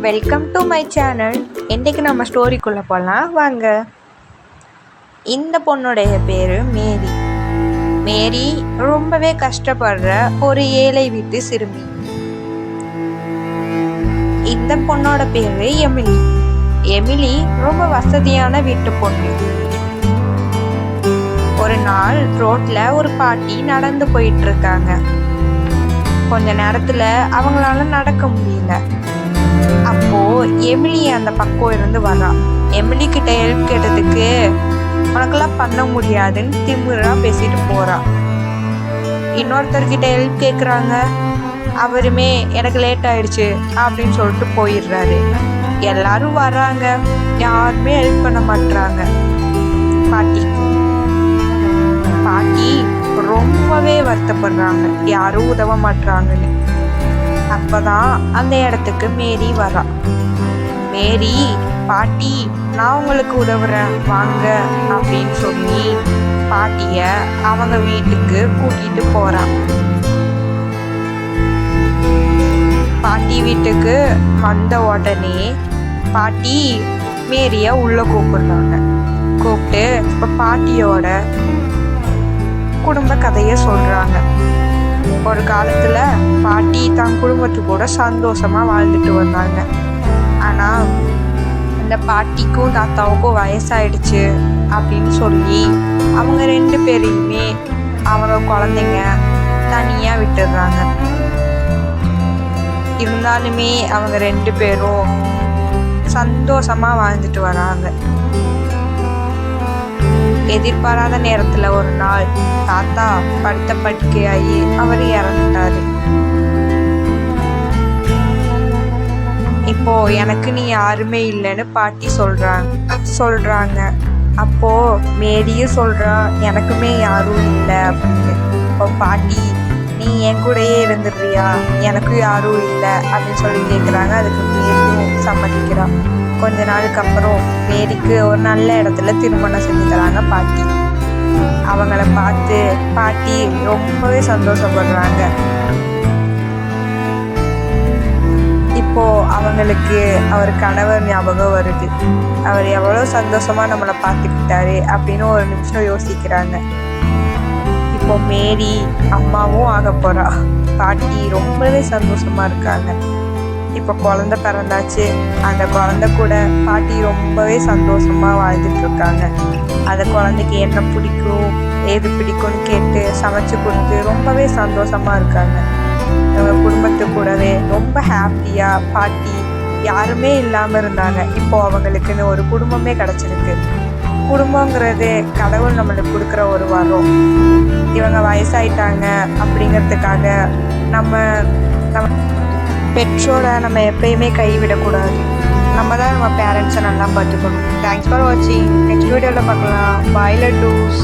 Welcome to my channel. இன்றைக்கு நம்ம ஸ்டோரிக்குள்ளே போகலாம் வாங்க. இந்த பொண்ணுடைய பேர் மேரி. மேரி ரொம்பவே கஷ்டப்படுற ஒரு ஏழை வீட்டு சிறுமி. இந்த பொண்ணோட பேர் எமிலி. எமிலி ரொம்ப வசதியான வீட்டு பொண்ணு. ஒரு நாள் ரோட்ல ஒரு பாட்டி நடந்து போயிட்டு இருக்காங்க. கொஞ்ச நேரத்துல அவங்களால நடக்க முடியல. அப்போ எமிலி அந்த பக்கம் இருந்து வரா. எமிலி கிட்ட ஹெல்ப் கேட்டதுக்கு உனக்கெல்லாம் பண்ண முடியாதுன்னு திமிரா பேசிட்டு போறா. இன்னொருத்தர்கிட்ட ஹெல்ப் கேட்குறாங்க. அவருமே எனக்கு லேட் ஆயிடுச்சு அப்படின்னு சொல்லிட்டு போயிடுறாரு. எல்லாரும் வர்றாங்க, யாருமே ஹெல்ப் பண்ண மாட்டாங்க பாட்டிக்கு. பாட்டி ரொம்பவே வருத்தப்படுறாங்க, யாரும் உதவ மாட்டாங்கன்னு. அப்பதான் அந்த இடத்துக்கு மேரி வரா. மேரி, பாட்டி நான் உங்களுக்கு உதவுறேன் வாங்க அப்படின்னு சொல்லி பாட்டிய அவங்க வீட்டுக்கு கூட்டிட்டு போறா. பாட்டி வீட்டுக்கு வந்த உடனே பாட்டி மேரிய உள்ள கூப்பிடுறாங்க. கூப்பிட்டு இப்ப பாட்டியோட குடும்ப கதையை சொல்றாங்க. ஒரு காலத்துல பாட்டி தன் குடும்பத்து கூட சந்தோஷமா வாழ்ந்துட்டு வந்தாங்க. ஆனா அந்த பாட்டிக்கும் தாத்தாவுக்கும் வயசாயிடுச்சு அப்படின்னு சொல்லி அவங்க 2 பேரையுமே அவங்க குழந்தைங்க தனியா விட்டுடுறாங்க. இருந்தாலுமே அவங்க 2 பேரும் சந்தோஷமா வாழ்ந்துட்டு வராங்க. எதிர்பாராத நேரத்துல ஒரு நாள் தாத்தா படுத்த படுக்கையாகி அவர் இறந்துட்டாரு. இப்போ எனக்கு நீ யாருமே இல்லைன்னு பாட்டி சொல்றாங்க. அப்போ மேரியும் சொல்றா எனக்குமே யாரும் இல்லை அப்படின்னு. இப்போ பாட்டி நீ என் கூடயே இருந்துடுறியா, எனக்கும் யாரும் இல்லை அப்படின்னு சொல்லி கேட்குறாங்க. அதுக்கு மேரியும் சம்மதிக்கிறான். கொஞ்ச நாளுக்கு அப்புறம் மேரிக்கு ஒரு நல்ல இடத்துல திருமணம் செஞ்சு தராங்க பாட்டி. அவங்கள பார்த்து பாட்டி ரொம்பவே சந்தோஷப்படுறாங்க. இப்போ அவங்களுக்கு அவர் கணவர் ஞாபகம் வருது. அவர் எவ்வளோ சந்தோஷமா நம்மளை பார்த்துக்கிட்டாரு அப்படின்னு ஒரு நிமிஷம் யோசிக்கிறாங்க. இப்போ மேரி அம்மாவும் ஆக போறா. பாட்டி ரொம்பவே சந்தோஷமா இருக்காங்க. இப்போ குழந்தை பிறந்தாச்சு. அந்த குழந்தை கூட பாட்டி ரொம்பவே சந்தோஷமா வாழ்ந்துட்டு இருக்காங்க. அந்த குழந்தைக்கு என்ன பிடிக்கும் ஏது பிடிக்கும்னு கேட்டு சமைச்சு கொடுத்து ரொம்பவே சந்தோஷமா இருக்காங்க. அவங்க குடும்பத்து கூடவே ரொம்ப ஹாப்பியா பாட்டி யாருமே இல்லாம இருந்தாங்க. இப்போ அவங்களுக்குன்னு ஒரு குடும்பமே கிடைச்சிருக்கு. குடும்பங்கிறது கடவுள் நம்மளுக்கு கொடுக்குற ஒரு வரம். இவங்க வயசாயிட்டாங்க அப்படிங்கிறதுக்காக நம்ம பெற்றோரை நம்ம எப்பயுமே கைவிடக்கூடாது. நம்ம தான் நம்ம பேரண்ட்ஸை நல்லா பார்த்துக்கணும். தேங்க்ஸ் ஃபார் வாட்சிங். நெக்ஸ்ட் வீடியோவில் பார்க்கலாம். பாய் லட்டூஸ்.